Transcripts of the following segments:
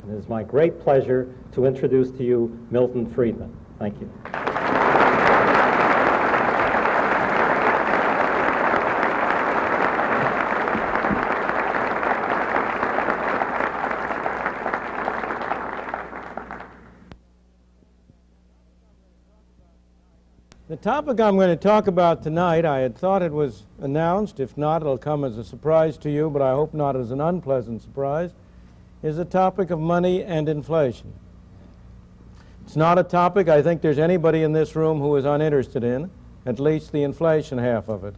It is my great pleasure to introduce to you Milton Friedman. Thank you. The topic I'm going to talk about tonight, I had thought it was announced. If not, it'll come as a surprise to you, but I hope not as an unpleasant surprise, is the topic of money and inflation. It's not a topic I think there's anybody in this room who is uninterested in, at least the inflation half of it.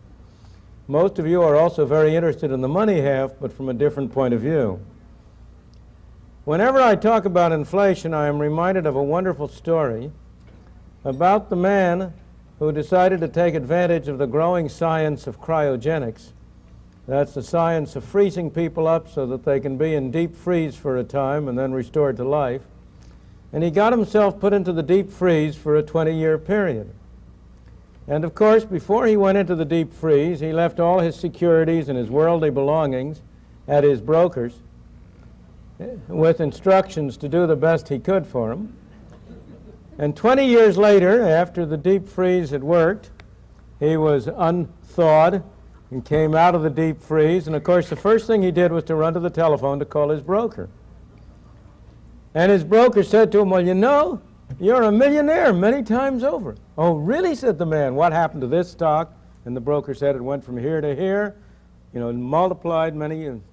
Most of you are also very interested in the money half, but from a different point of view. Whenever I talk about inflation, I am reminded of a wonderful story about the man who decided to take advantage of the growing science of cryogenics. That's the science of freezing people up so that they can be in deep freeze for a time and then restored to life. And he got himself put into the deep freeze for a 20-year period. And of course, before he went into the deep freeze, he left all his securities and his worldly belongings at his brokers with instructions to do the best he could for him. And 20 years later, after the deep freeze had worked, he was unthawed and came out of the deep freeze. And of course, the first thing he did was to run to the telephone to call his broker. And his broker said to him, "Well, you know, you're a millionaire many times over." "Oh, really?" said the man. "What happened to this stock?" And the broker said it went from here to here, multiplied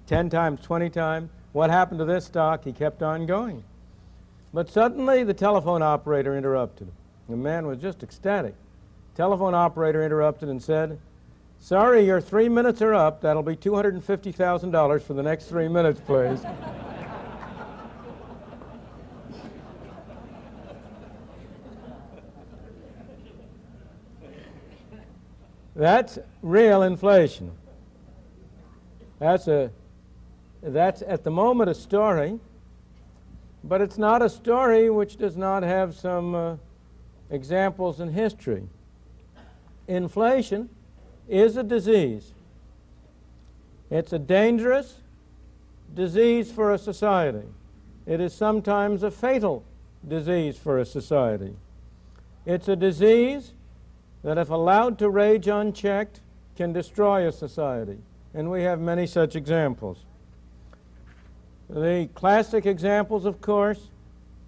10 times, 20 times. "What happened to this stock?" He kept on going. But suddenly the telephone operator interrupted him. The man was just ecstatic. Telephone operator interrupted and said, "Sorry, your 3 minutes are up. That'll be $250,000 for the next 3 minutes, please." That's real inflation. That's at the moment a story. But it's not a story which does not have some examples in history. Inflation is a disease. It's a dangerous disease for a society. It is sometimes a fatal disease for a society. It's a disease that, if allowed to rage unchecked, can destroy a society. And we have many such examples. The classic examples, of course,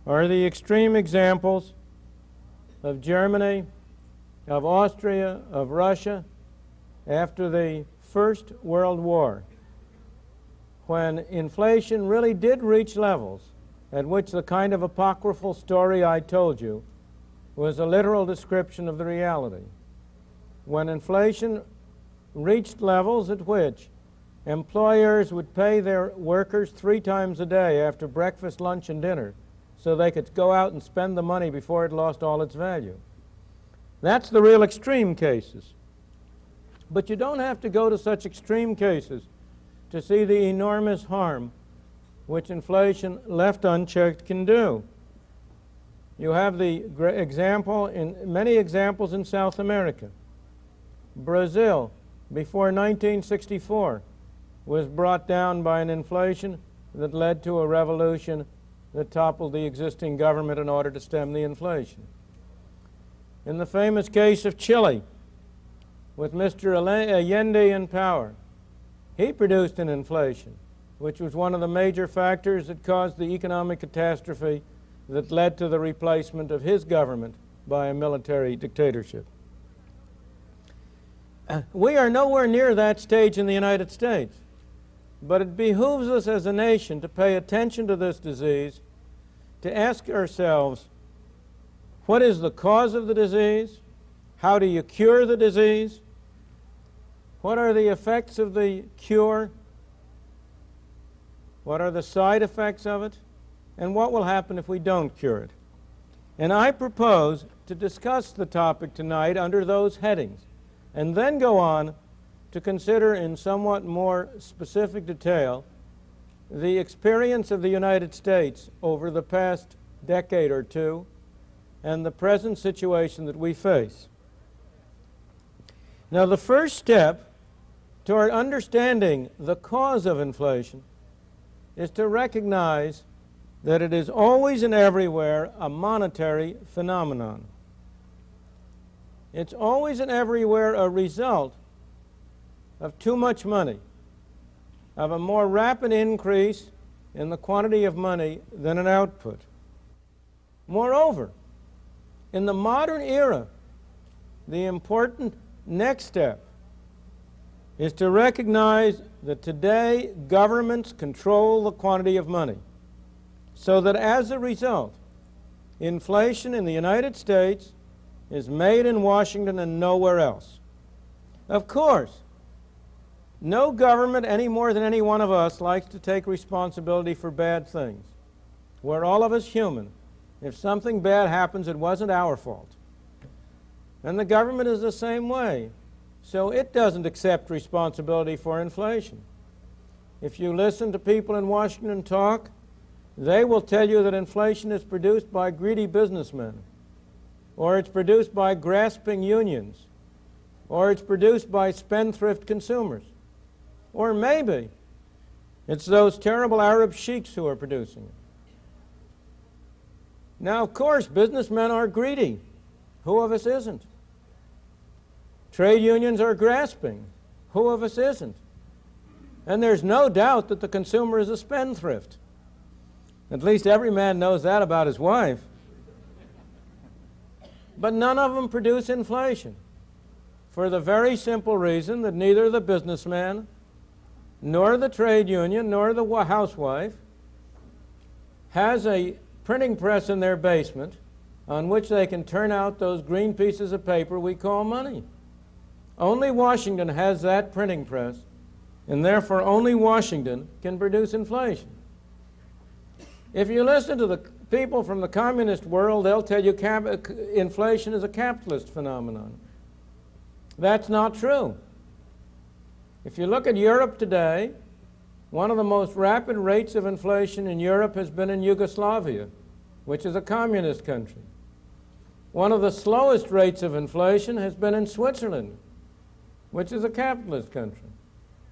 are the extreme examples of Germany, of Austria, of Russia after the First World War, when inflation really did reach levels at which the kind of apocryphal story I told you was a literal description of the reality. When inflation reached levels at which employers would pay their workers 3 times a day after breakfast, lunch, and dinner so they could go out and spend the money before it lost all its value. That's the real extreme cases. But you don't have to go to such extreme cases to see the enormous harm which inflation left unchecked can do. You have the many examples in South America. Brazil, before 1964, was brought down by an inflation that led to a revolution that toppled the existing government in order to stem the inflation. In the famous case of Chile, with Mr. Allende in power, he produced an inflation, which was one of the major factors that caused the economic catastrophe that led to the replacement of his government by a military dictatorship. We are nowhere near that stage in the United States. But it behooves us as a nation to pay attention to this disease, to ask ourselves, what is the cause of the disease? How do you cure the disease? What are the effects of the cure? What are the side effects of it? And what will happen if we don't cure it? And I propose to discuss the topic tonight under those headings, and then go on to consider in somewhat more specific detail the experience of the United States over the past decade or two and the present situation that we face. Now, the first step toward understanding the cause of inflation is to recognize that it is always and everywhere a monetary phenomenon. It's always and everywhere a result of too much money, of a more rapid increase in the quantity of money than an output. Moreover, in the modern era, the important next step is to recognize that today governments control the quantity of money, so that as a result, inflation in the United States is made in Washington and nowhere else. Of course, no government any more than any one of us likes to take responsibility for bad things. We're all of us human. If something bad happens, it wasn't our fault. And the government is the same way. So it doesn't accept responsibility for inflation. If you listen to people in Washington talk, they will tell you that inflation is produced by greedy businessmen, or it's produced by grasping unions, or it's produced by spendthrift consumers, or maybe it's those terrible Arab sheiks who are producing it. Now, of course, businessmen are greedy. Who of us isn't? Trade unions are grasping. Who of us isn't? And there's no doubt that the consumer is a spendthrift. At least every man knows that about his wife. But none of them produce inflation, for the very simple reason that neither the businessman, nor the trade union, nor the housewife has a printing press in their basement on which they can turn out those green pieces of paper we call money. Only Washington has that printing press, and therefore only Washington can produce inflation. If you listen to the people from the communist world, they'll tell you inflation is a capitalist phenomenon. That's not true. If you look at Europe today, one of the most rapid rates of inflation in Europe has been in Yugoslavia, which is a communist country. One of the slowest rates of inflation has been in Switzerland, which is a capitalist country.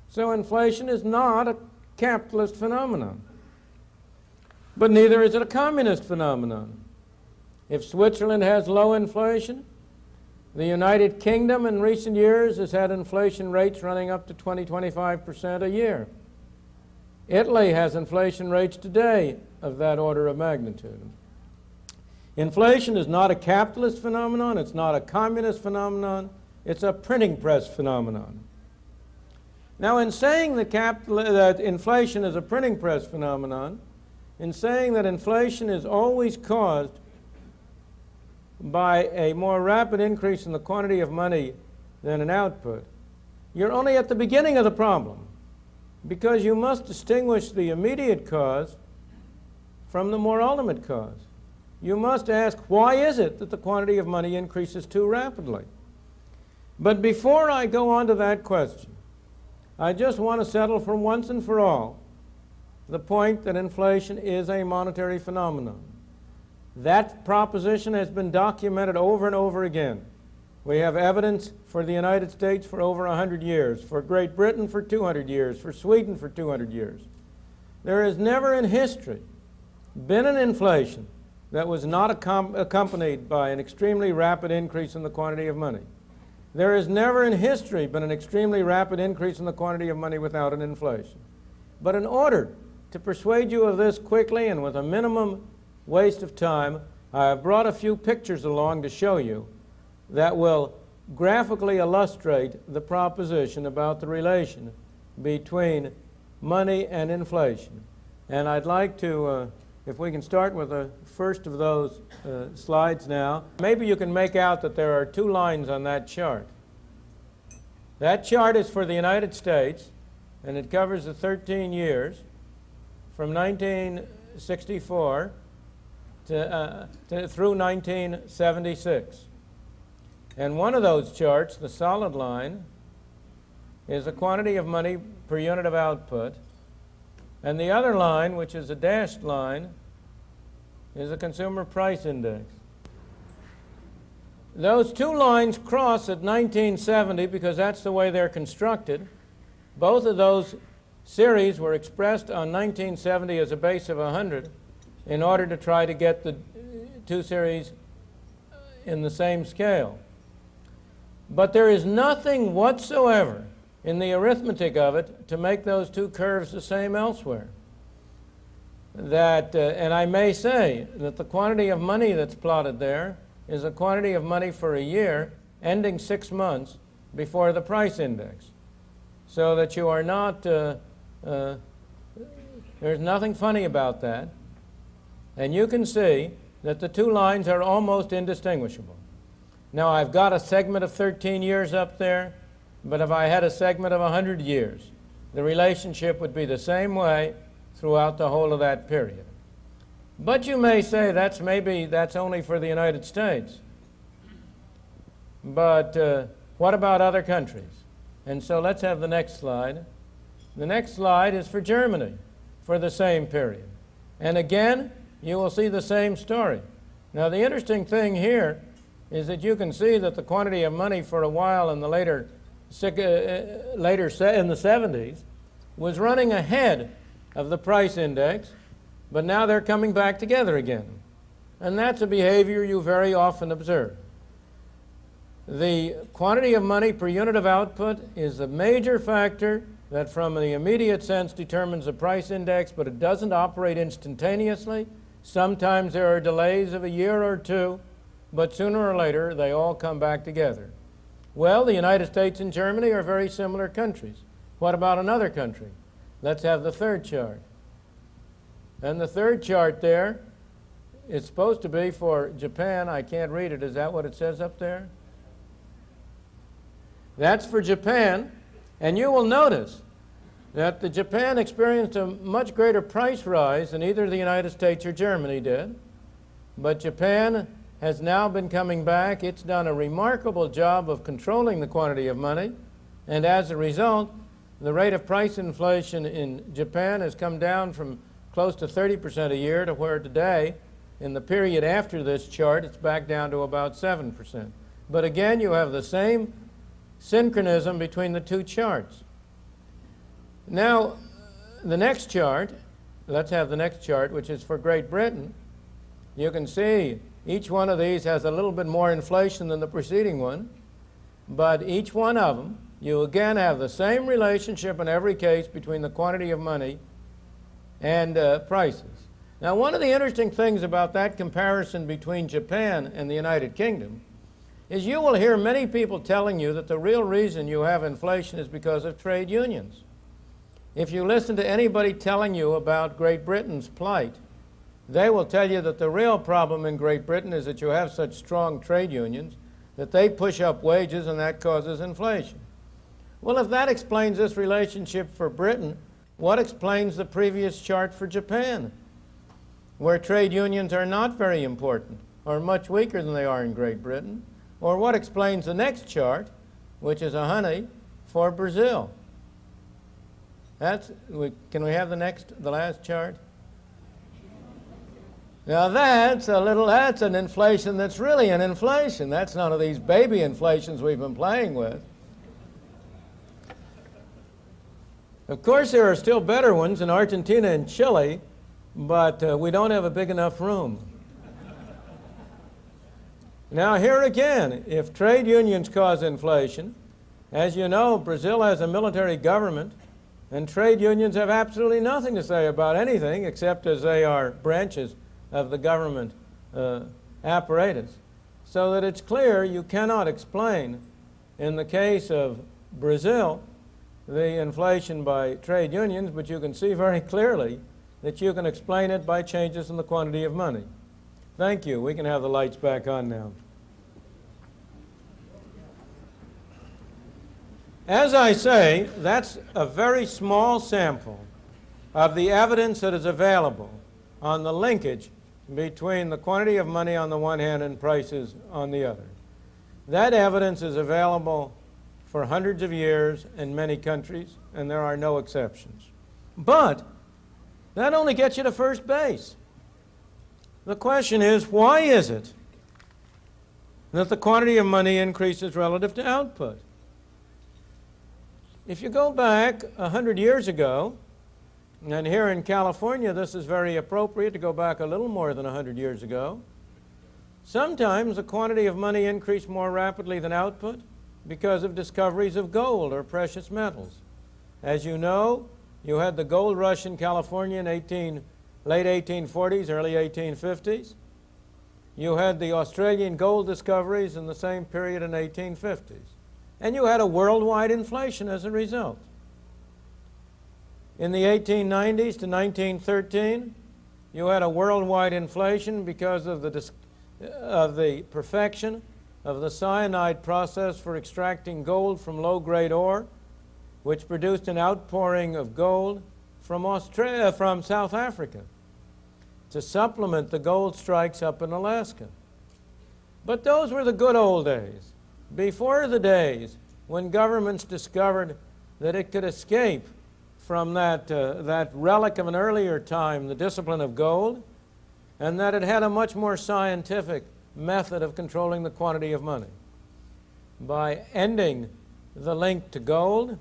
So inflation is not a capitalist phenomenon. But neither is it a communist phenomenon. If Switzerland has low inflation, the United Kingdom in recent years has had inflation rates running up to 20-25% a year. Italy has inflation rates today of that order of magnitude. Inflation is not a capitalist phenomenon, it's not a communist phenomenon, it's a printing press phenomenon. Now, in saying that inflation is a printing press phenomenon, in saying that inflation is always caused by a more rapid increase in the quantity of money than an output, you're only at the beginning of the problem, because you must distinguish the immediate cause from the more ultimate cause. You must ask, why is it that the quantity of money increases too rapidly? But before I go on to that question, I just want to settle for once and for all the point that inflation is a monetary phenomenon. That proposition has been documented over and over again. We have evidence for the United States for over 100 years, for Great Britain for 200 years, for Sweden for 200 years. There has never in history been an inflation that was not accompanied by an extremely rapid increase in the quantity of money. There has never in history been an extremely rapid increase in the quantity of money without an inflation. But in order to persuade you of this quickly and with a minimum waste of time, I have brought a few pictures along to show you that will graphically illustrate the proposition about the relation between money and inflation. And I'd like to, if we can start with the first of those slides now. Maybe you can make out that there are two lines on that chart. That chart is for the United States, and it covers the 13 years from 1964 through 1976. And one of those charts, the solid line, is the quantity of money per unit of output. And the other line, which is a dashed line, is the consumer price index. Those two lines cross at 1970 because that's the way they're constructed. Both of those series were expressed on 1970 as a base of 100, in order to try to get the two series in the same scale. But there is nothing whatsoever in the arithmetic of it to make those two curves the same elsewhere. And I may say that the quantity of money that's plotted there is a quantity of money for a year ending 6 months before the price index. So that you are not, there's nothing funny about that. And you can see that the two lines are almost indistinguishable. Now, I've got a segment of 13 years up there, but if I had a segment of 100 years, the relationship would be the same way throughout the whole of that period. But you may say that's only for the United States. But what about other countries? And so let's have the next slide. The next slide is for Germany for the same period. And again, you will see the same story. Now, the interesting thing here is that you can see that the quantity of money for a while in the later in the 70s was running ahead of the price index, but now they're coming back together again. And that's a behavior you very often observe. The quantity of money per unit of output is a major factor that from the immediate sense determines the price index, but it doesn't operate instantaneously. Sometimes there are delays of a year or two, but sooner or later they all come back together. Well, the United States and Germany are very similar countries. What about another country? Let's have the third chart. And the third chart there is supposed to be for Japan. I can't read it. Is that what it says up there? That's for Japan. And you will notice that the Japan experienced a much greater price rise than either the United States or Germany did. But Japan has now been coming back. It's done a remarkable job of controlling the quantity of money. And as a result, the rate of price inflation in Japan has come down from close to 30% a year to where today, in the period after this chart, it's back down to about 7%. But again, you have the same synchronism between the two charts. Now, the next chart, let's have the next chart, which is for Great Britain. You can see each one of these has a little bit more inflation than the preceding one, but each one of them, you again have the same relationship in every case between the quantity of money and prices. Now, one of the interesting things about that comparison between Japan and the United Kingdom is you will hear many people telling you that the real reason you have inflation is because of trade unions. If you listen to anybody telling you about Great Britain's plight, they will tell you that the real problem in Great Britain is that you have such strong trade unions that they push up wages and that causes inflation. Well, if that explains this relationship for Britain, what explains the previous chart for Japan, where trade unions are not very important or much weaker than they are in Great Britain? Or what explains the next chart, which is a honey, for Brazil? Can we have the last chart? Now that's an inflation that's really an inflation. That's none of these baby inflations we've been playing with. Of course, there are still better ones in Argentina and Chile, but we don't have a big enough room. Now, here again, if trade unions cause inflation, as you know, Brazil has a military government, and trade unions have absolutely nothing to say about anything except as they are branches of the government apparatus. So that it's clear you cannot explain, in the case of Brazil, the inflation by trade unions, but you can see very clearly that you can explain it by changes in the quantity of money. Thank you. We can have the lights back on now. As I say, that's a very small sample of the evidence that is available on the linkage between the quantity of money on the one hand and prices on the other. That evidence is available for hundreds of years in many countries, and there are no exceptions. But that only gets you to first base. The question is, why is it that the quantity of money increases relative to output? If you go back 100 years ago, And here in California, this is very appropriate to go back a little more than 100 years ago. Sometimes the quantity of money increased more rapidly than output because of discoveries of gold or precious metals. As you know, you had the gold rush in California in late 1840s, early 1850s. You had the Australian gold discoveries in the same period in 1850s. And you had a worldwide inflation as a result. In the 1890s to 1913, you had a worldwide inflation because of the perfection of the cyanide process for extracting gold from low-grade ore, which produced an outpouring of gold from South Africa to supplement the gold strikes up in Alaska. But those were the good old days, before the days when governments discovered that it could escape from that relic of an earlier time, the discipline of gold, and that it had a much more scientific method of controlling the quantity of money by ending the link to gold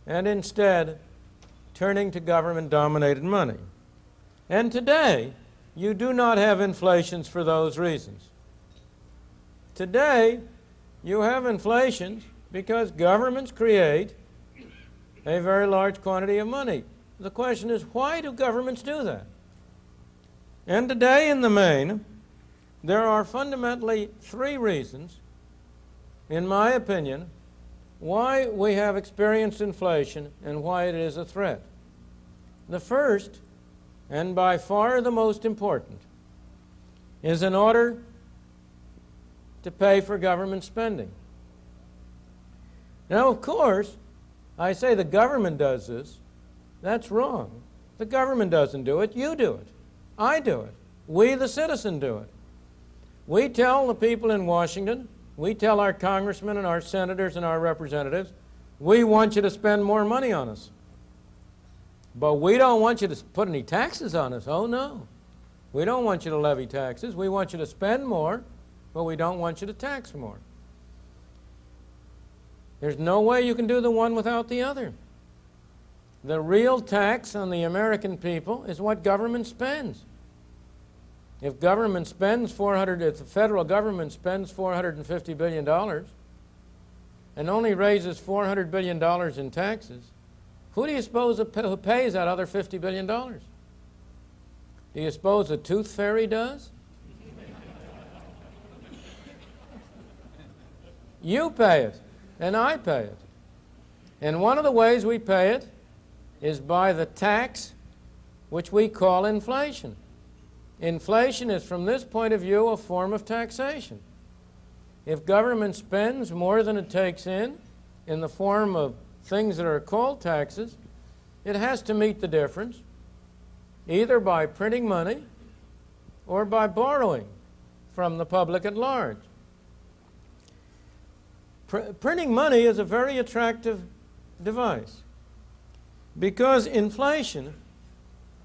and instead turning to government-dominated money. And today, you do not have inflations for those reasons. Today, you have inflations because governments create a very large quantity of money. The question is, why do governments do that? And today, in the main, there are fundamentally three reasons, in my opinion, why we have experienced inflation and why it is a threat. The first, and by far the most important, is in order to pay for government spending. Now, of course, I say the government does this. That's wrong. The government doesn't do it. You do it. I do it. We, the citizen, do it. We tell the people in Washington, we tell our congressmen and our senators and our representatives, we want you to spend more money on us. But we don't want you to put any taxes on us. Oh, no. We don't want you to levy taxes. We want you to spend more, but we don't want you to tax more. There's no way you can do the one without the other. The real tax on the American people is what government spends. If the federal government spends $450 billion and only raises $400 billion in taxes, who do you suppose who pays that other $50 billion? Do you suppose the tooth fairy does? You pay it, and I pay it. And one of the ways we pay it is by the tax which we call inflation. Inflation is, from this point of view, a form of taxation. If government spends more than it takes in the form of things that are called taxes, it has to meet the difference, either by printing money or by borrowing from the public at large. Printing money is a very attractive device because inflation,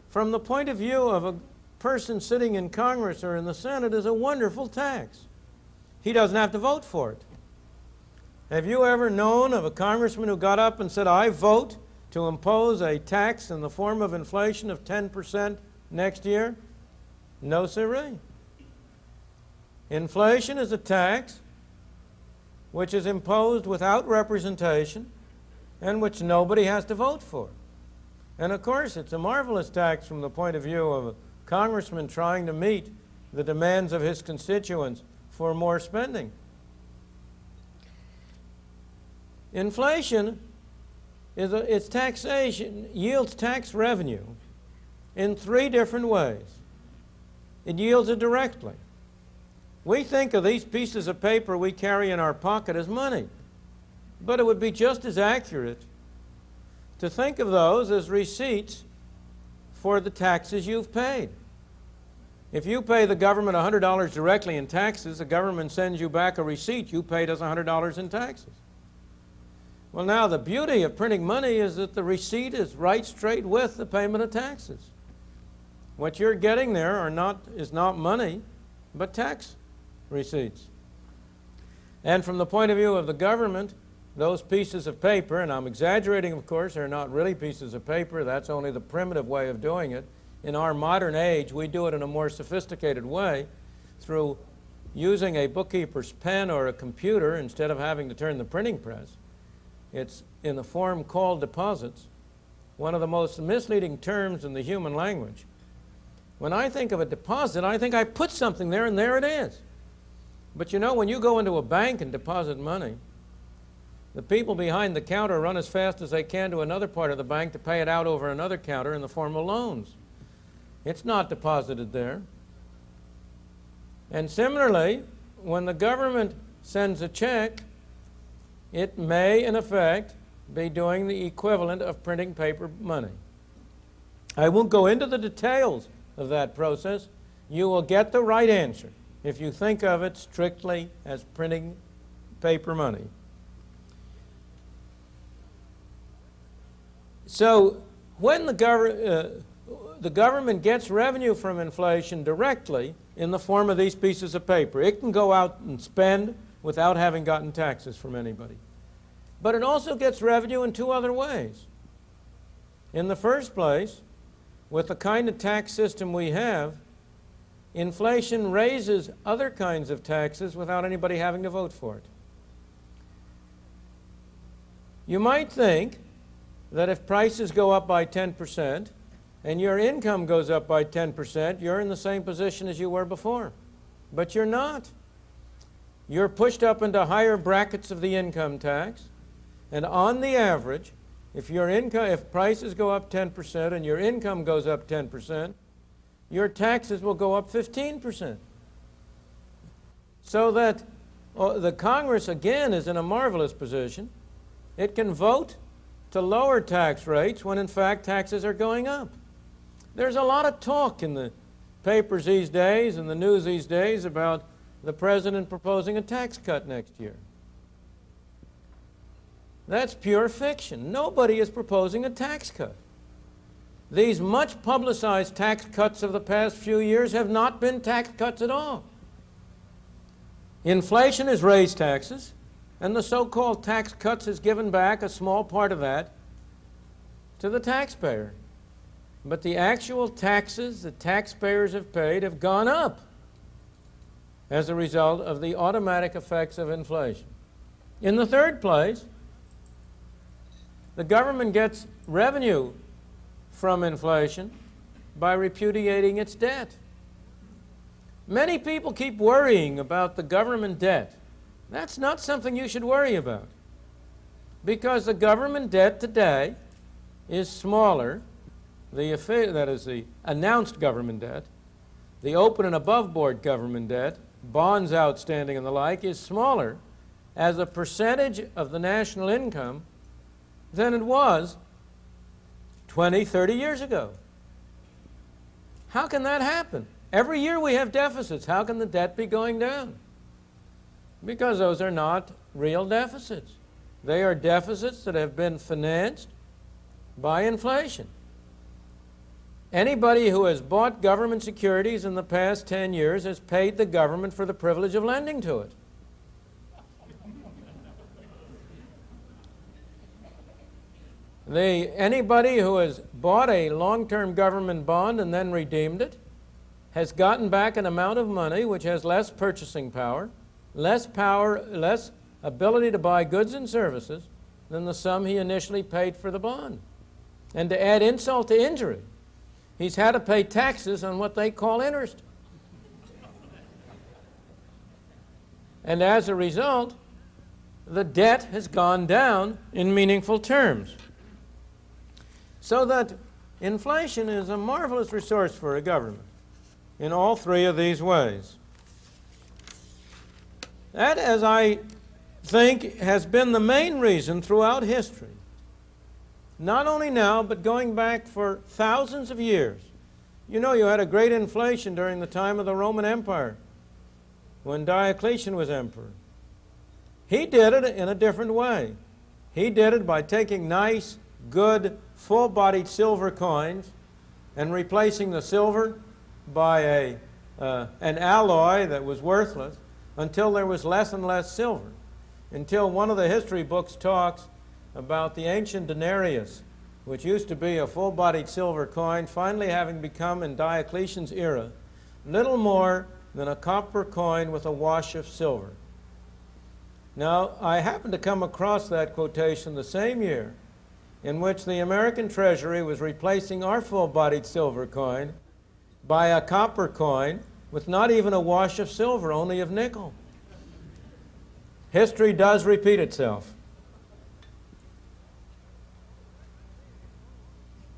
from the point of view of a person sitting in Congress or in the Senate, is a wonderful tax. He doesn't have to vote for it. Have you ever known of a congressman who got up and said, I vote to impose a tax in the form of inflation of 10% next year? No, sirree. Inflation is a tax which is imposed without representation and which nobody has to vote for. And of course, it's a marvelous tax from the point of view of a congressman trying to meet the demands of his constituents for more spending. Inflation its taxation yields tax revenue in three different ways. It yields it directly. We think of these pieces of paper we carry in our pocket as money, but it would be just as accurate to think of those as receipts for the taxes you've paid. If you pay the government $100 directly in taxes, the government sends you back a receipt. You paid us $100 in taxes. Well, now, the beauty of printing money is that the receipt is right straight with the payment of taxes. What you're getting there is not money, but tax receipts. And from the point of view of the government, those pieces of paper, and I'm exaggerating, of course, they're not really pieces of paper, that's only the primitive way of doing it. In our modern age, we do it in a more sophisticated way through using a bookkeeper's pen or a computer instead of having to turn the printing press. It's in the form called deposits, one of the most misleading terms in the human language. When I think of a deposit, I think I put something there and there it is. But you know, when you go into a bank and deposit money, the people behind the counter run as fast as they can to another part of the bank to pay it out over another counter in the form of loans. It's not deposited there. And similarly, when the government sends a check, it may, in effect, be doing the equivalent of printing paper money. I won't go into the details of that process. You will get the right answer if you think of it strictly as printing paper money. So when the government gets revenue from inflation directly in the form of these pieces of paper, it can go out and spend without having gotten taxes from anybody. But it also gets revenue in two other ways. In the first place, with the kind of tax system we have, inflation raises other kinds of taxes without anybody having to vote for it. You might think that if prices go up by 10% and your income goes up by 10%, you're in the same position as you were before. But you're not. You're pushed up into higher brackets of the income tax, and on the average, if prices go up 10% and your income goes up 10%, your taxes will go up 15%. So that the Congress, again, is in a marvelous position. It can vote to lower tax rates when, in fact, taxes are going up. There's a lot of talk in the papers these days and the news these days about the president proposing a tax cut next year. That's pure fiction. Nobody is proposing a tax cut. These much publicized tax cuts of the past few years have not been tax cuts at all. Inflation has raised taxes, and the so-called tax cuts has given back a small part of that to the taxpayer. But the actual taxes that taxpayers have paid have gone up as a result of the automatic effects of inflation. In the third place, the government gets revenue from inflation by repudiating its debt. Many people keep worrying about the government debt. That's not something you should worry about, because the government debt today is smaller, that is the announced government debt, the open and above board government debt, bonds outstanding and the like, is smaller as a percentage of the national income than it was 20, 30 years ago. How can that happen? Every year we have deficits. How can the debt be going down? Because those are not real deficits. They are deficits that have been financed by inflation. Anybody who has bought government securities in the past 10 years has paid the government for the privilege of lending to it. Anybody who has bought a long-term government bond and then redeemed it has gotten back an amount of money which has less purchasing power, less ability to buy goods and services than the sum he initially paid for the bond. And to add insult to injury, he's had to pay taxes on what they call interest. And as a result, the debt has gone down in meaningful terms. So that inflation is a marvelous resource for a government in all three of these ways. That, as I think, has been the main reason throughout history, not only now, but going back for thousands of years. You know, you had a great inflation during the time of the Roman Empire, when Diocletian was emperor. He did it in a different way. He did it by taking nice, good, full-bodied silver coins and replacing the silver by an alloy that was worthless until there was less and less silver. until one of the history books talks about the ancient denarius, which used to be a full-bodied silver coin, finally having become, in Diocletian's era, little more than a copper coin with a wash of silver. Now, I happened to come across that quotation the same year in which the American Treasury was replacing our full-bodied silver coin by a copper coin with not even a wash of silver, only of nickel. History does repeat itself.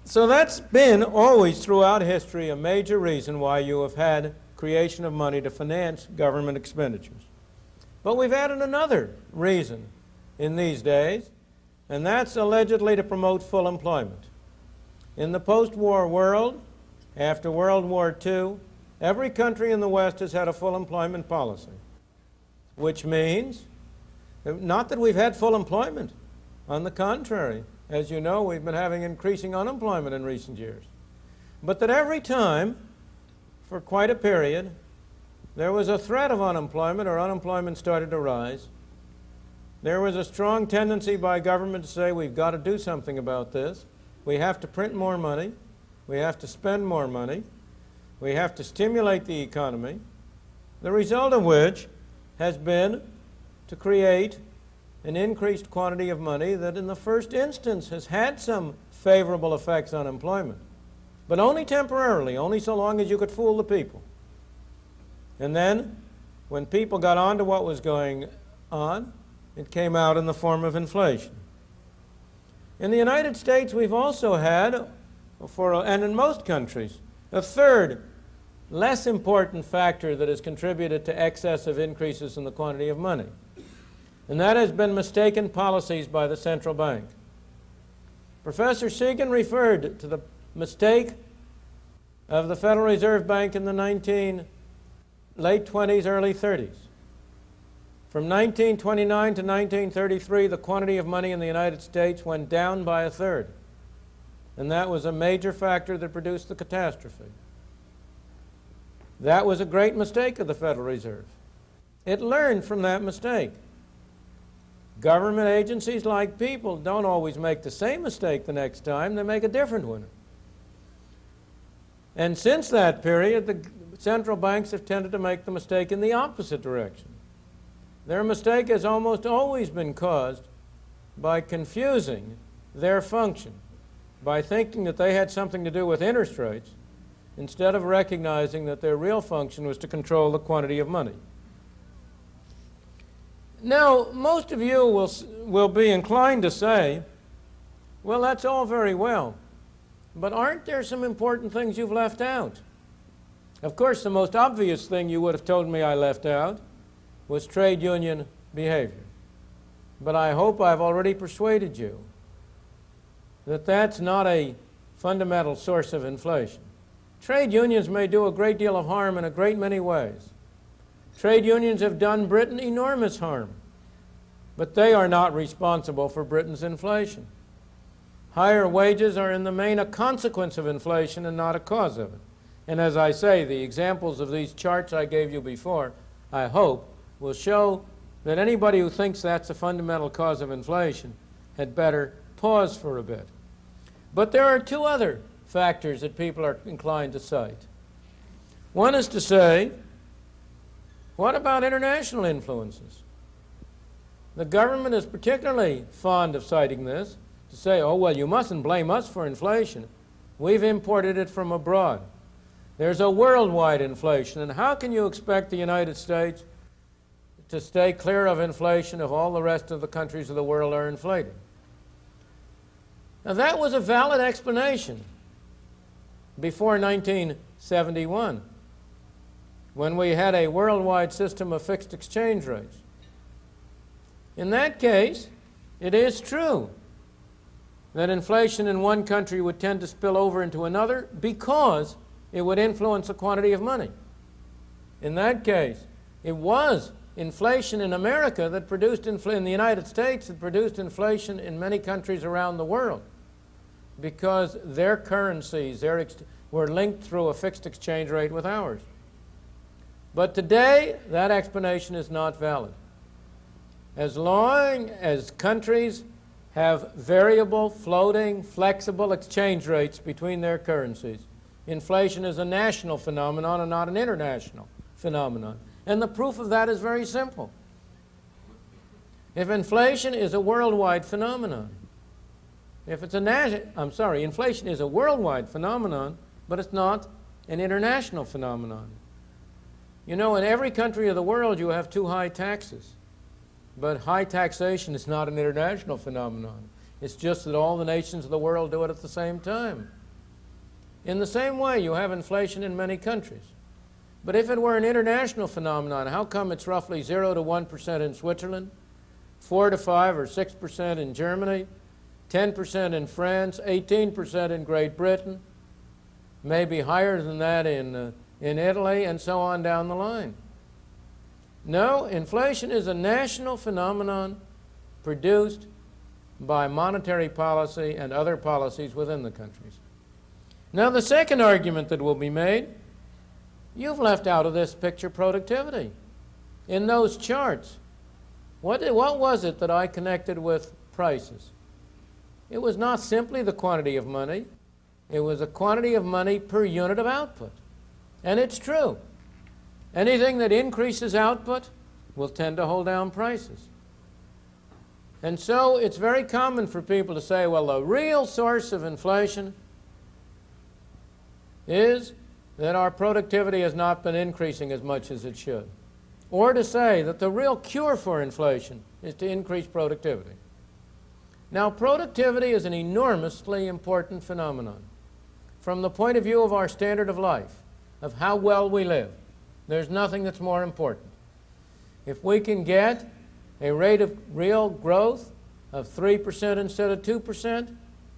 So that's been always throughout history a major reason why you have had creation of money to finance government expenditures. But we've added another reason in these days, and that's allegedly to promote full employment. In the post-war world, after World War II, every country in the West has had a full employment policy, which means not that we've had full employment. On the contrary, as you know, we've been having increasing unemployment in recent years. But that every time, for quite a period, there was a threat of unemployment or unemployment started to rise, there was a strong tendency by government to say, we've got to do something about this. We have to print more money. We have to spend more money. We have to stimulate the economy. The result of which has been to create an increased quantity of money that in the first instance has had some favorable effects on employment, but only temporarily, only so long as you could fool the people. And then, when people got on to what was going on, it came out in the form of inflation. In the United States, we've also had, and in most countries, a third, less important factor that has contributed to excessive increases in the quantity of money. And that has been mistaken policies by the central bank. Professor Segan referred to the mistake of the Federal Reserve Bank in the late 20s, early 30s. From 1929 to 1933, the quantity of money in the United States went down by a third. And that was a major factor that produced the catastrophe. That was a great mistake of the Federal Reserve. It learned from that mistake. Government agencies, like people, don't always make the same mistake the next time. They make a different one. And since that period, the central banks have tended to make the mistake in the opposite direction. Their mistake has almost always been caused by confusing their function, by thinking that they had something to do with interest rates, instead of recognizing that their real function was to control the quantity of money. Now, most of you will be inclined to say, well, that's all very well, but aren't there some important things you've left out? Of course, the most obvious thing you would have told me I left out was trade union behavior. But I hope I've already persuaded you that that's not a fundamental source of inflation. Trade unions may do a great deal of harm in a great many ways. Trade unions have done Britain enormous harm, but they are not responsible for Britain's inflation. Higher wages are in the main a consequence of inflation and not a cause of it. And as I say, the examples of these charts I gave you before, I hope, will show that anybody who thinks that's a fundamental cause of inflation had better pause for a bit. But there are two other factors that people are inclined to cite. One is to say, what about international influences? The government is particularly fond of citing this, to say, oh, well, you mustn't blame us for inflation. We've imported it from abroad. There's a worldwide inflation, and how can you expect the United States to stay clear of inflation if all the rest of the countries of the world are inflating? Now, that was a valid explanation before 1971, when we had a worldwide system of fixed exchange rates. In that case, it is true that inflation in one country would tend to spill over into another because it would influence the quantity of money. In that case, it was inflation in America that produced in the United States that produced inflation in many countries around the world, because their currencies were linked through a fixed exchange rate with ours. But today, that explanation is not valid. as long as countries have variable, floating, flexible exchange rates between their currencies, inflation is a national phenomenon and not an international phenomenon. And the proof of that is very simple. If inflation is a worldwide phenomenon, inflation is a worldwide phenomenon, but it's not an international phenomenon. You know, in every country of the world you have too high taxes. But high taxation is not an international phenomenon. It's just that all the nations of the world do it at the same time. In the same way, you have inflation in many countries. But if it were an international phenomenon, how come it's roughly 0 to 1% in Switzerland, 4 to 5 or 6% in Germany, 10% in France, 18% in Great Britain, maybe higher than that in Italy, and so on down the line? No, inflation is a national phenomenon produced by monetary policy and other policies within the countries. Now, the second argument that will be made, you've left out of this picture productivity. In those charts, what was it that I connected with prices? It was not simply the quantity of money. It was the quantity of money per unit of output. And it's true. Anything that increases output will tend to hold down prices. And so it's very common for people to say, well, the real source of inflation is that our productivity has not been increasing as much as it should. Or to say that the real cure for inflation is to increase productivity. Now, productivity is an enormously important phenomenon. From the point of view of our standard of life, of how well we live, there's nothing that's more important. If we can get a rate of real growth of 3% instead of 2%,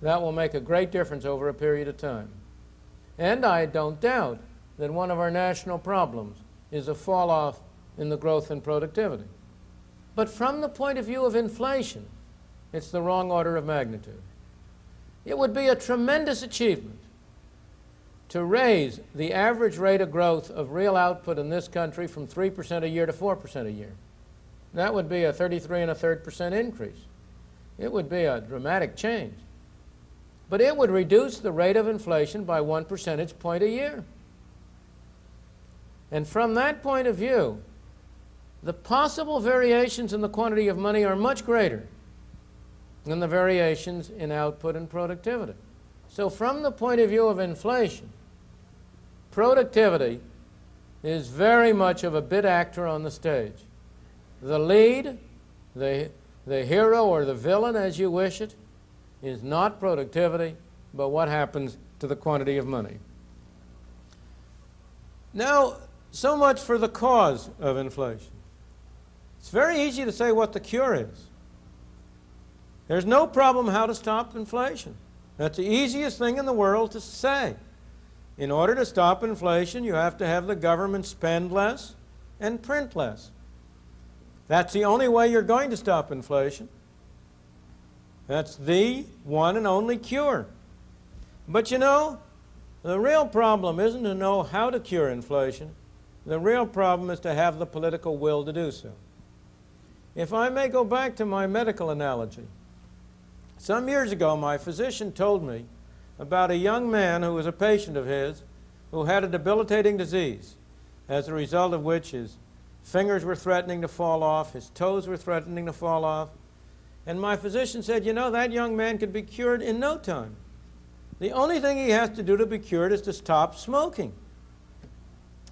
that will make a great difference over a period of time. And I don't doubt that one of our national problems is a fall-off in the growth and productivity. But from the point of view of inflation, it's the wrong order of magnitude. It would be a tremendous achievement to raise the average rate of growth of real output in this country from 3% a year to 4% a year. That would be a 33 1/3% increase. It would be a dramatic change. But it would reduce the rate of inflation by 1 percentage point a year. And from that point of view, the possible variations in the quantity of money are much greater than the variations in output and productivity. So from the point of view of inflation, productivity is very much of a bit actor on the stage. The lead, the hero or the villain, as you wish it, is not productivity, but what happens to the quantity of money. Now, so much for the cause of inflation. It's very easy to say what the cure is. There's no problem how to stop inflation. That's the easiest thing in the world to say. In order to stop inflation, you have to have the government spend less and print less. That's the only way you're going to stop inflation. That's the one and only cure. But you know, the real problem isn't to know how to cure inflation. The real problem is to have the political will to do so. If I may go back to my medical analogy, some years ago my physician told me about a young man who was a patient of his who had a debilitating disease, as a result of which his fingers were threatening to fall off, his toes were threatening to fall off. And my physician said, you know, that young man could be cured in no time. The only thing he has to do to be cured is to stop smoking.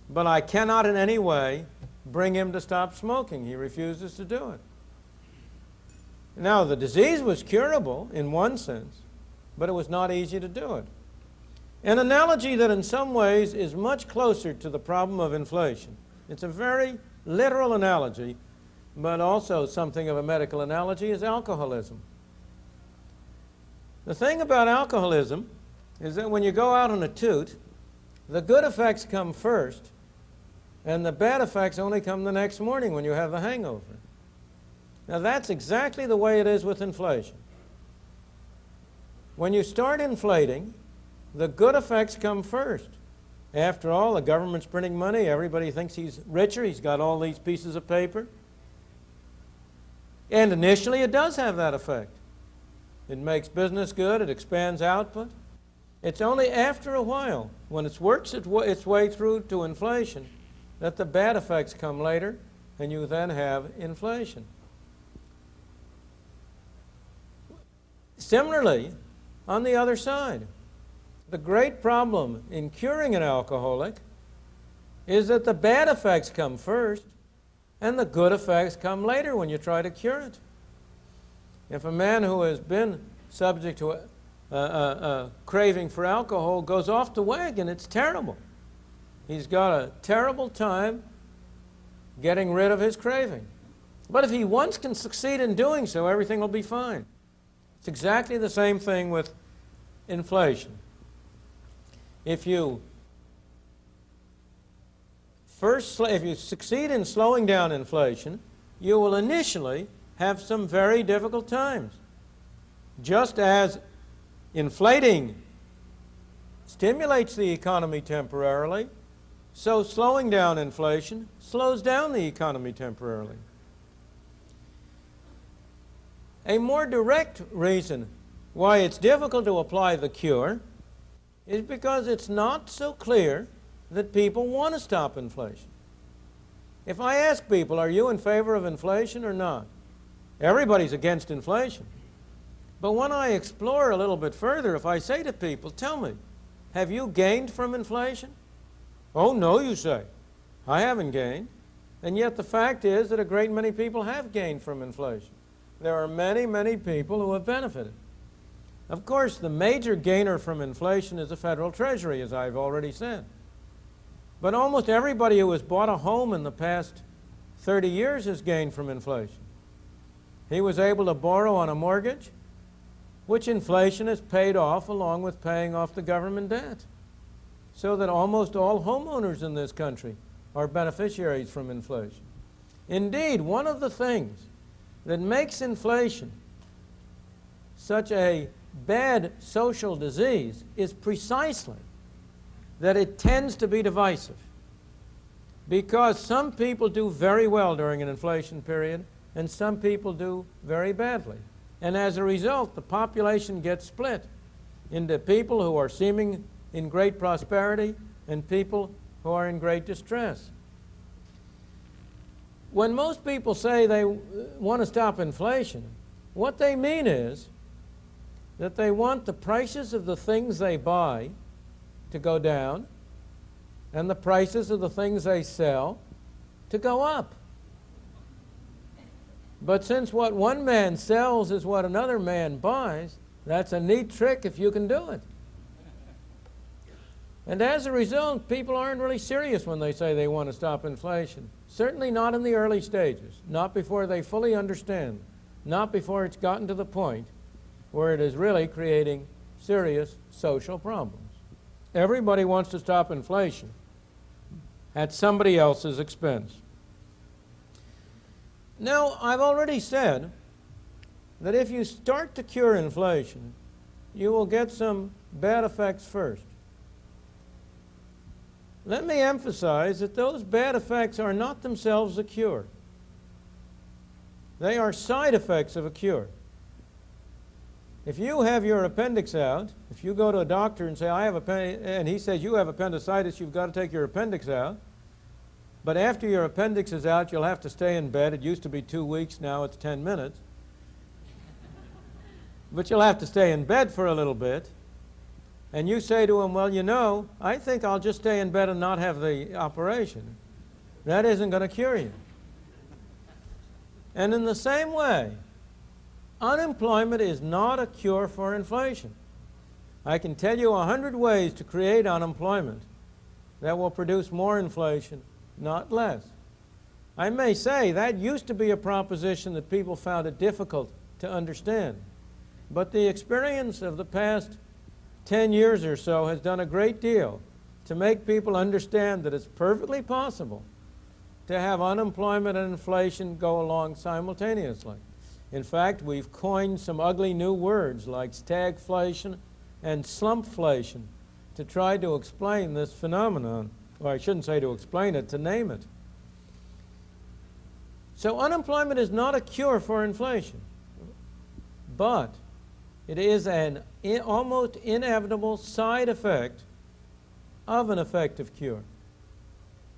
But I cannot in any way bring him to stop smoking. He refuses to do it. Now, the disease was curable in one sense, but it was not easy to do it. An analogy that in some ways is much closer to the problem of inflation. It's a very literal analogy, but also something of a medical analogy, is alcoholism. The thing about alcoholism is that when you go out on a toot, the good effects come first, and the bad effects only come the next morning when you have the hangover. Now that's exactly the way it is with inflation. When you start inflating, the good effects come first. After all, the government's printing money, everybody thinks he's richer, he's got all these pieces of paper. And initially it does have that effect. It makes business good, it expands output. It's only after a while, when it works its way through to inflation, that the bad effects come later, and you then have inflation. Similarly, on the other side, the great problem in curing an alcoholic is that the bad effects come first, and the good effects come later when you try to cure it. If a man who has been subject to a craving for alcohol goes off the wagon, it's terrible. He's got a terrible time getting rid of his craving. But if he once can succeed in doing so, everything will be fine. It's exactly the same thing with inflation. If you succeed in slowing down inflation, you will initially have some very difficult times. Just as inflating stimulates the economy temporarily, so slowing down inflation slows down the economy temporarily. A more direct reason why it's difficult to apply the cure is because it's not so clear that people want to stop inflation. If I ask people, are you in favor of inflation or not? Everybody's against inflation. But when I explore a little bit further, if I say to people, tell me, have you gained from inflation? Oh, no, you say. I haven't gained. And yet the fact is that a great many people have gained from inflation. There are many, many people who have benefited. Of course, the major gainer from inflation is the Federal Treasury, as I've already said. But almost everybody who has bought a home in the past 30 years has gained from inflation. He was able to borrow on a mortgage, which inflation has paid off along with paying off the government debt. So that almost all homeowners in this country are beneficiaries from inflation. Indeed, one of the things that makes inflation such a bad social disease is precisely that it tends to be divisive. Because some people do very well during an inflation period, and some people do very badly. And as a result, the population gets split into people who are seeming in great prosperity and people who are in great distress. When most people say they want to stop inflation, what they mean is that they want the prices of the things they buy to go down and the prices of the things they sell to go up. But since what one man sells is what another man buys, that's a neat trick if you can do it. And as a result, people aren't really serious when they say they want to stop inflation. Certainly not in the early stages, not before they fully understand, not before it's gotten to the point where it is really creating serious social problems. Everybody wants to stop inflation at somebody else's expense. Now, I've already said that if you start to cure inflation, you will get some bad effects first. Let me emphasize that those bad effects are not themselves a cure. They are side effects of a cure. If you have your appendix out, if you go to a doctor and say, and he says, you have appendicitis, you've got to take your appendix out. But after your appendix is out, you'll have to stay in bed. It used to be 2 weeks, now it's 10 minutes. But you'll have to stay in bed for a little bit. And you say to him, well, you know, I think I'll just stay in bed and not have the operation. That isn't going to cure you. And in the same way, unemployment is not a cure for inflation. I can tell you 100 ways to create unemployment that will produce more inflation, not less. I may say that used to be a proposition that people found it difficult to understand. But the experience of the past 10 years or so has done a great deal to make people understand that it's perfectly possible to have unemployment and inflation go along simultaneously. In fact, we've coined some ugly new words like stagflation and slumpflation to try to explain this phenomenon. Or I shouldn't say to explain it, to name it. So unemployment is not a cure for inflation, but it is an almost inevitable side effect of an effective cure.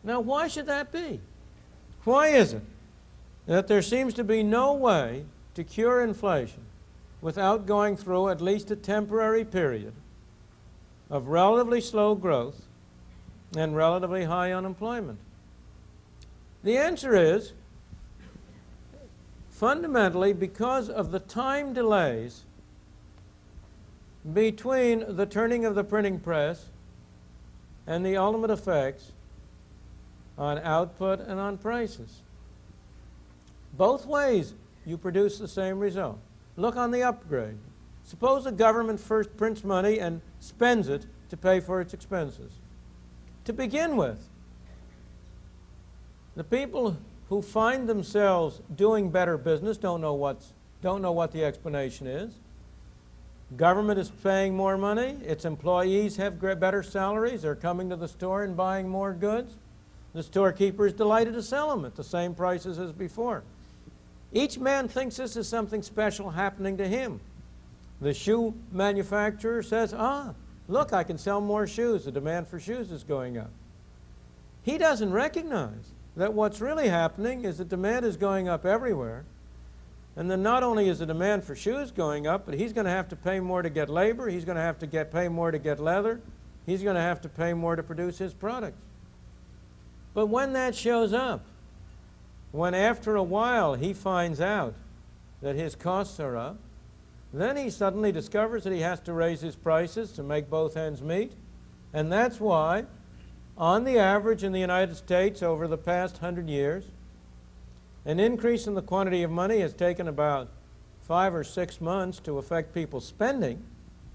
Now, why should that be? Why is it that there seems to be no way to cure inflation without going through at least a temporary period of relatively slow growth and relatively high unemployment? The answer is fundamentally because of the time delays between the turning of the printing press and the ultimate effects on output and on prices. Both ways you produce the same result. Look on the upgrade. Suppose the government first prints money and spends it to pay for its expenses. To begin with, the people who find themselves doing better business don't know what the explanation is. Government is paying more money. Its employees have better salaries. They're coming to the store and buying more goods. The storekeeper is delighted to sell them at the same prices as before. Each man thinks this is something special happening to him. The shoe manufacturer says, look, I can sell more shoes. The demand for shoes is going up. He doesn't recognize that what's really happening is the demand is going up everywhere. And then not only is the demand for shoes going up, but he's going to have to pay more to get labor. He's going to have to pay more to get leather. He's going to have to pay more to produce his products. But when that shows up, when after a while he finds out that his costs are up, then he suddenly discovers that he has to raise his prices to make both ends meet. And that's why, on the average in the United States over the past 100 years, an increase in the quantity of money has taken about 5 or 6 months to affect people's spending.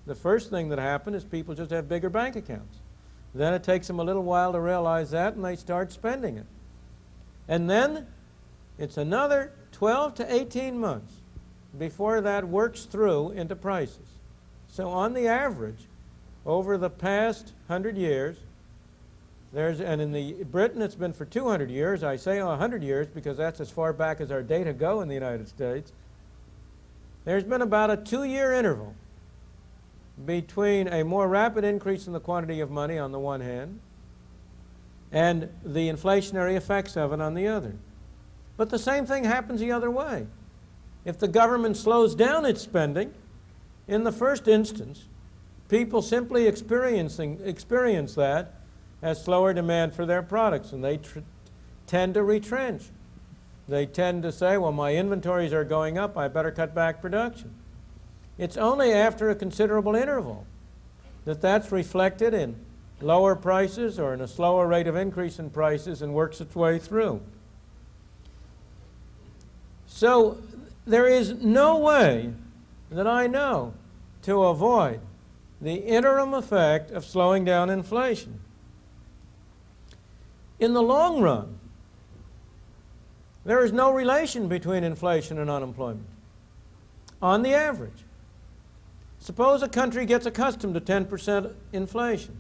The first thing that happened is people just have bigger bank accounts. Then it takes them a little while to realize that, and they start spending it. And then it's another 12 to 18 months before that works through into prices. So on the average, over the past 100 years, and in Britain it's been for 200 years. I say 100 years because that's as far back as our data go in the United States. There's been about a 2-year interval between a more rapid increase in the quantity of money on the one hand and the inflationary effects of it on the other. But the same thing happens the other way. If the government slows down its spending, in the first instance, people simply experience that as slower demand for their products, and they tend to retrench. They tend to say, well, my inventories are going up, I better cut back production. It's only after a considerable interval that that's reflected in lower prices or in a slower rate of increase in prices and works its way through. So there is no way that I know to avoid the interim effect of slowing down inflation. In the long run, there is no relation between inflation and unemployment, on the average. Suppose a country gets accustomed to 10% inflation.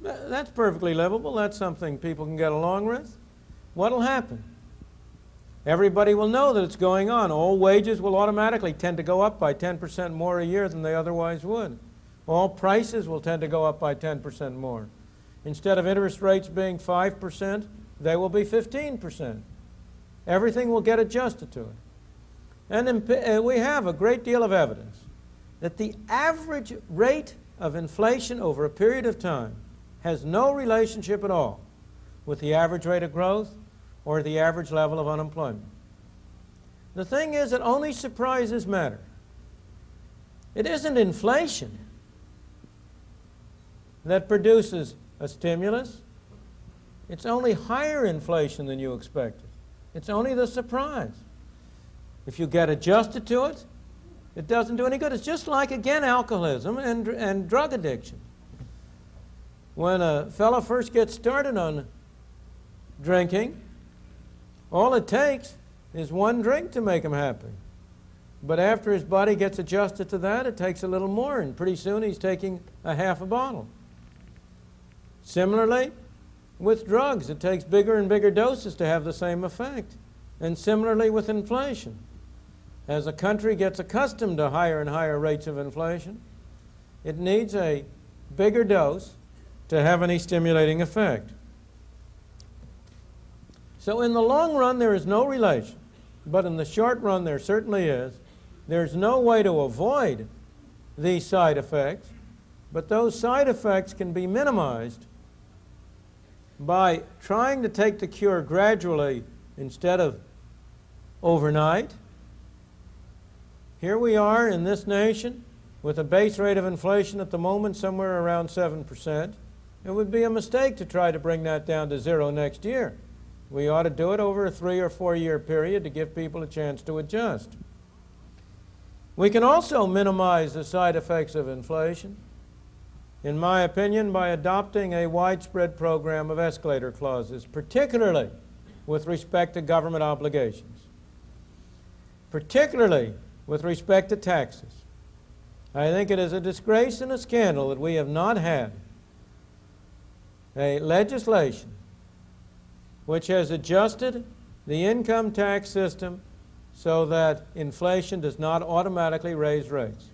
That's perfectly livable. That's something people can get along with. What will happen? Everybody will know that it's going on. All wages will automatically tend to go up by 10% more a year than they otherwise would. All prices will tend to go up by 10% more. Instead of interest rates being 5%, they will be 15%. Everything will get adjusted to it. And we have a great deal of evidence that the average rate of inflation over a period of time has no relationship at all with the average rate of growth or the average level of unemployment. The thing is that only surprises matter. It isn't inflation that produces a stimulus. It's only higher inflation than you expected. It's only the surprise. If you get adjusted to it, it doesn't do any good. It's just like, again, alcoholism and drug addiction. When a fellow first gets started on drinking, all it takes is one drink to make him happy. But after his body gets adjusted to that, it takes a little more, and pretty soon he's taking a half a bottle. Similarly, with drugs, it takes bigger and bigger doses to have the same effect. And similarly with inflation. As a country gets accustomed to higher and higher rates of inflation, it needs a bigger dose to have any stimulating effect. So in the long run, there is no relation, but in the short run, there certainly is. There's no way to avoid these side effects, but those side effects can be minimized by trying to take the cure gradually instead of overnight. Here we are in this nation with a base rate of inflation at the moment somewhere around 7%. It would be a mistake to try to bring that down to 0 next year. We ought to do it over a 3 or 4 year period to give people a chance to adjust. We can also minimize the side effects of inflation, in my opinion, by adopting a widespread program of escalator clauses, particularly with respect to government obligations, particularly with respect to taxes. I think it is a disgrace and a scandal that we have not had a legislation which has adjusted the income tax system so that inflation does not automatically raise rates.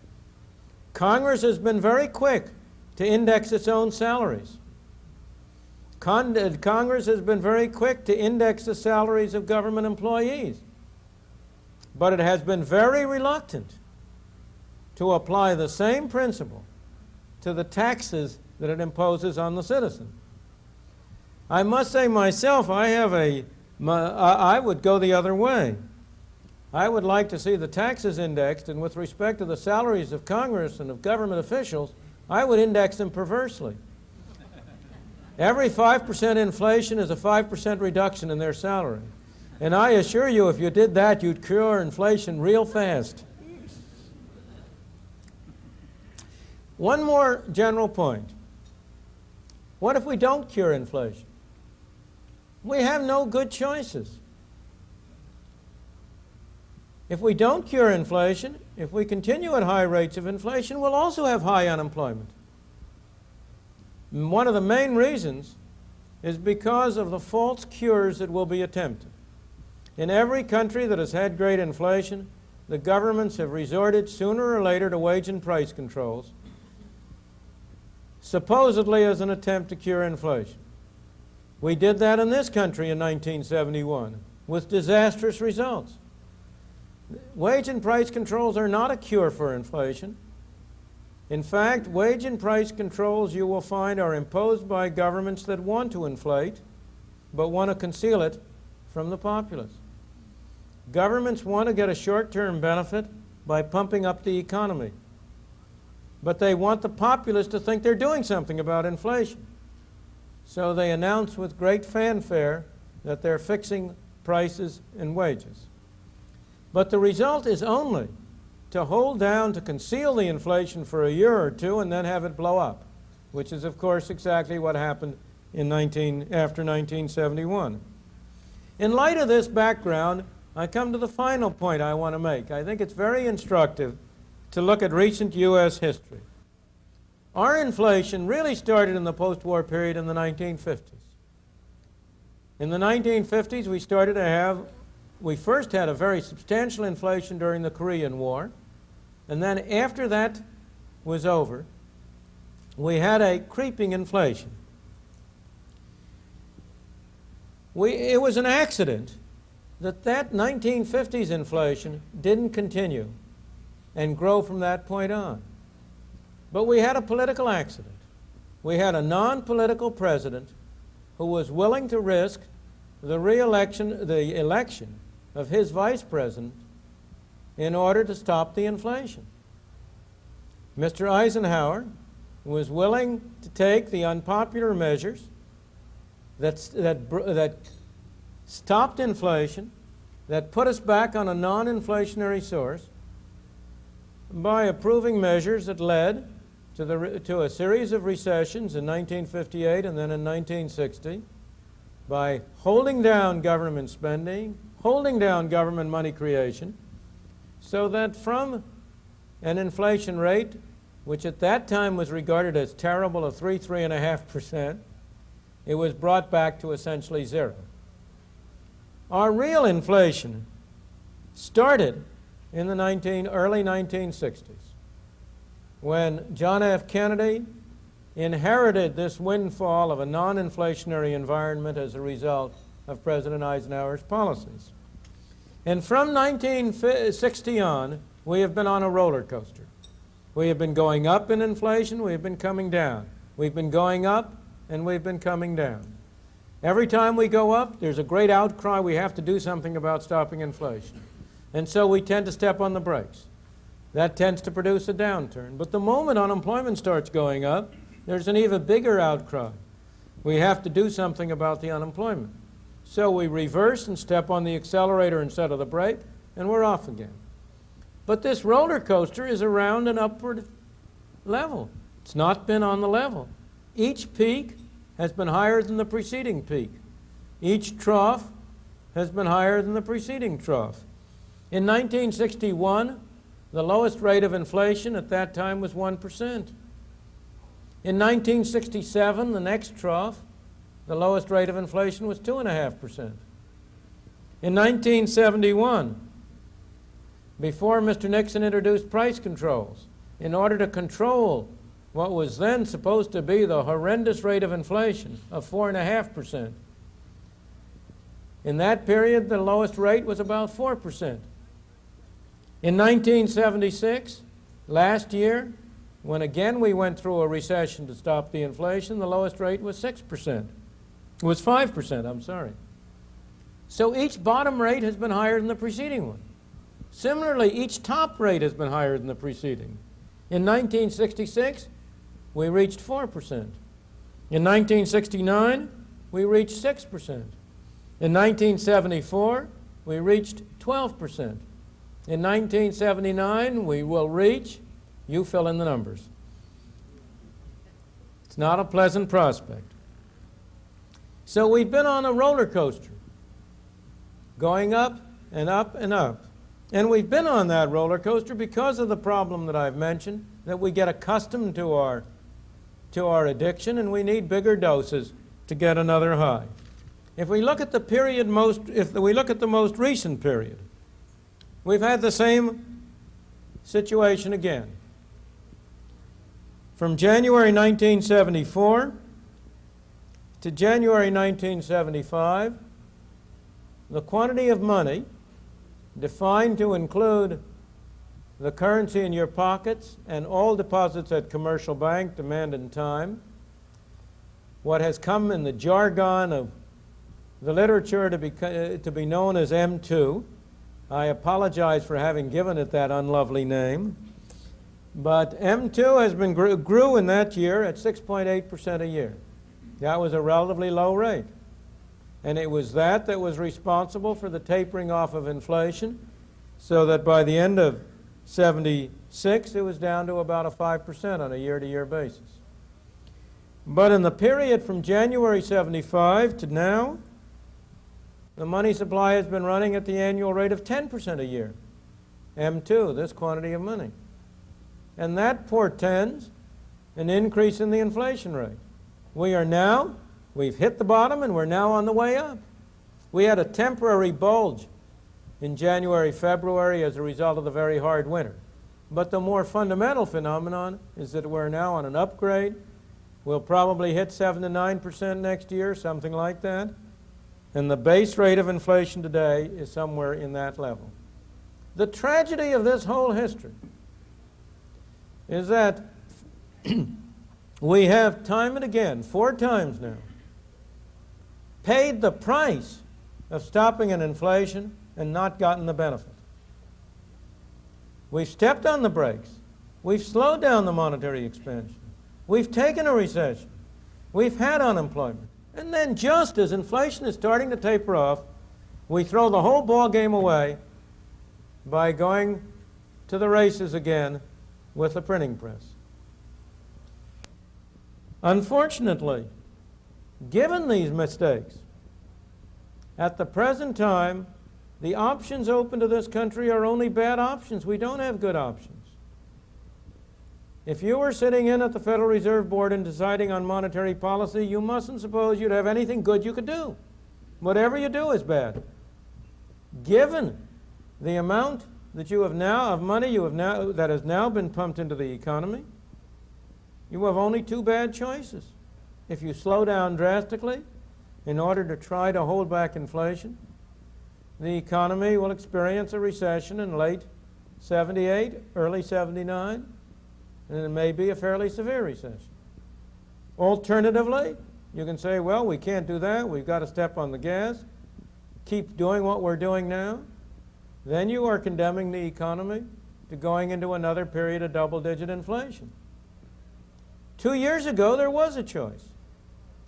Congress has been very quick to index its own salaries. Congress has been very quick to index the salaries of government employees. But it has been very reluctant to apply the same principle to the taxes that it imposes on the citizen. I must say myself, I would go the other way. I would like to see the taxes indexed, and with respect to the salaries of Congress and of government officials, I would index them perversely. Every 5% inflation is a 5% reduction in their salary. And I assure you, if you did that, you'd cure inflation real fast. One more general point. What if we don't cure inflation? We have no good choices. If we don't cure inflation, if we continue at high rates of inflation, we'll also have high unemployment. And one of the main reasons is because of the false cures that will be attempted. In every country that has had great inflation, the governments have resorted sooner or later to wage and price controls, supposedly as an attempt to cure inflation. We did that in this country in 1971 with disastrous results. Wage and price controls are not a cure for inflation. In fact, wage and price controls, you will find, are imposed by governments that want to inflate but want to conceal it from the populace. Governments want to get a short-term benefit by pumping up the economy, but they want the populace to think they're doing something about inflation. So they announce with great fanfare that they're fixing prices and wages. But the result is only to hold down, to conceal the inflation for a year or two and then have it blow up, which is, of course, exactly what happened after 1971. In light of this background, I come to the final point I want to make. I think it's very instructive to look at recent U.S. history. Our inflation really started in the post-war period in the 1950s. In the 1950s, we first had a very substantial inflation during the Korean War, and then after that was over, we had a creeping inflation. It was an accident that 1950s inflation didn't continue and grow from that point on. But we had a political accident. We had a non-political president who was willing to risk the election of his vice president in order to stop the inflation. Mr. Eisenhower was willing to take the unpopular measures that stopped inflation, that put us back on a non-inflationary source, by approving measures that led to a series of recessions in 1958 and then in 1960, by holding down government spending, holding down government money creation, so that from an inflation rate, which at that time was regarded as terrible, of 3.5%, it was brought back to essentially zero. Our real inflation started in the early 1960s, when John F. Kennedy inherited this windfall of a non-inflationary environment as a result of President Eisenhower's policies. And from 1960 on, we have been on a roller coaster. We have been going up in inflation, we have been coming down. We've been going up, and we've been coming down. Every time we go up, there's a great outcry, we have to do something about stopping inflation. And so we tend to step on the brakes. That tends to produce a downturn. But the moment unemployment starts going up, there's an even bigger outcry. We have to do something about the unemployment. So we reverse and step on the accelerator instead of the brake, and we're off again. But this roller coaster is around an upward level. It's not been on the level. Each peak has been higher than the preceding peak. Each trough has been higher than the preceding trough. In 1961, the lowest rate of inflation at that time was 1%. In 1967, the next trough, the lowest rate of inflation was 2.5%. In 1971, before Mr. Nixon introduced price controls, in order to control what was then supposed to be the horrendous rate of inflation of 4.5%. In that period, the lowest rate was about 4%. In 1976, last year, when again we went through a recession to stop the inflation, the lowest rate was 6%. It was 5%, I'm sorry. So each bottom rate has been higher than the preceding one. Similarly, each top rate has been higher than the preceding. In 1966, we reached 4%. In 1969, we reached 6%. In 1974, we reached 12%. In 1979, we will reach, you fill in the numbers. It's not a pleasant prospect. So we've been on a roller coaster, going up and up and up. And we've been on that roller coaster because of the problem that I've mentioned, that we get accustomed to our addiction, and we need bigger doses to get another high. If we look at the most recent period, we've had the same situation again. From January 1974 to January 1975, the quantity of money defined to include the currency in your pockets and all deposits at commercial bank, demand and time, what has come in the jargon of the literature to be known as M2. I apologize for having given it that unlovely name. But M2 has been grew in that year at 6.8% a year. That was a relatively low rate. And it was that was responsible for the tapering off of inflation, so that by the end of 76, it was down to about a 5% on a year-to-year basis. But in the period from January 75 to now, the money supply has been running at the annual rate of 10% a year. M2, this quantity of money. And that portends an increase in the inflation rate. We've hit the bottom and we're now on the way up. We had a temporary bulge in January, February as a result of the very hard winter. But the more fundamental phenomenon is that we're now on an upgrade. We'll probably hit 7 to 9% next year, something like that. And the base rate of inflation today is somewhere in that level. The tragedy of this whole history is that we have time and again, 4 times now, paid the price of stopping an inflation and not gotten the benefit. We've stepped on the brakes. We've slowed down the monetary expansion. We've taken a recession. We've had unemployment. And then just as inflation is starting to taper off, we throw the whole ball game away by going to the races again with the printing press. Unfortunately, given these mistakes, at the present time, the options open to this country are only bad options. We don't have good options. If you were sitting in at the Federal Reserve Board and deciding on monetary policy, you mustn't suppose you'd have anything good you could do. Whatever you do is bad. given the amount that you have now of money that has now been pumped into the economy, you have only two bad choices. If you slow down drastically in order to try to hold back inflation, the economy will experience a recession in late 78, early 79, and it may be a fairly severe recession. Alternatively, you can say, well, we can't do that. We've got to step on the gas, keep doing what we're doing now. Then you are condemning the economy to going into another period of double-digit inflation. 2 years ago, there was a choice.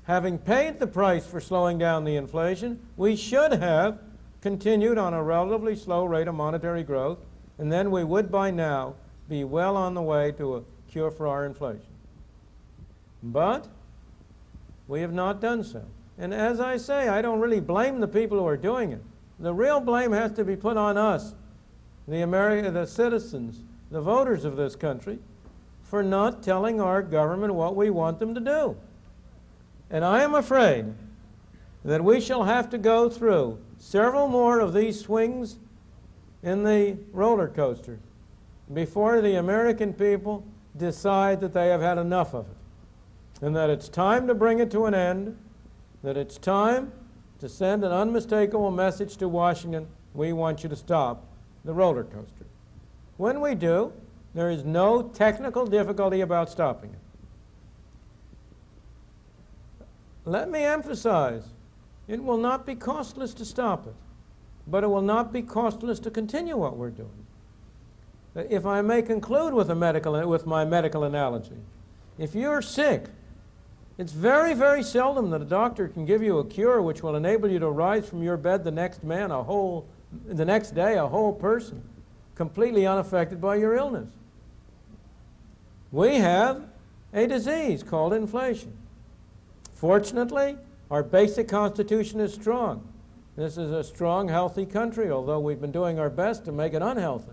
Having paid the price for slowing down the inflation, we should have continued on a relatively slow rate of monetary growth, and then we would by now be well on the way to a cure for our inflation. But we have not done so. And as I say, I don't really blame the people who are doing it. The real blame has to be put on us, the citizens, the voters of this country, for not telling our government what we want them to do. And I am afraid that we shall have to go through several more of these swings in the roller coaster before the American people decide that they have had enough of it, and that it's time to bring it to an end, that it's time to send an unmistakable message to Washington: we want you to stop the roller coaster. When we do, there is no technical difficulty about stopping it. Let me emphasize, it will not be costless to stop it, but it will not be costless to continue what we're doing. If I may conclude with my medical analogy, if you're sick, it's very, very seldom that a doctor can give you a cure which will enable you to rise from your bed the next day, a whole person, completely unaffected by your illness. We have a disease called inflation. Fortunately, our basic constitution is strong. This is a strong, healthy country, although we've been doing our best to make it unhealthy.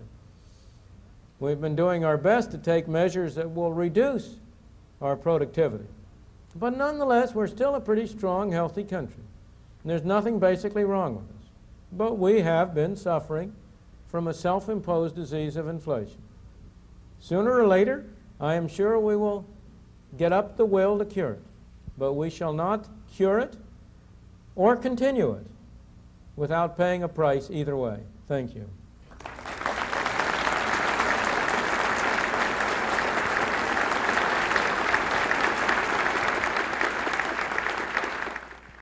We've been doing our best to take measures that will reduce our productivity. But nonetheless, we're still a pretty strong, healthy country. And there's nothing basically wrong with us. But we have been suffering from a self-imposed disease of inflation. Sooner or later, I am sure we will get up the will to cure it. But we shall not cure it or continue it without paying a price either way. Thank you.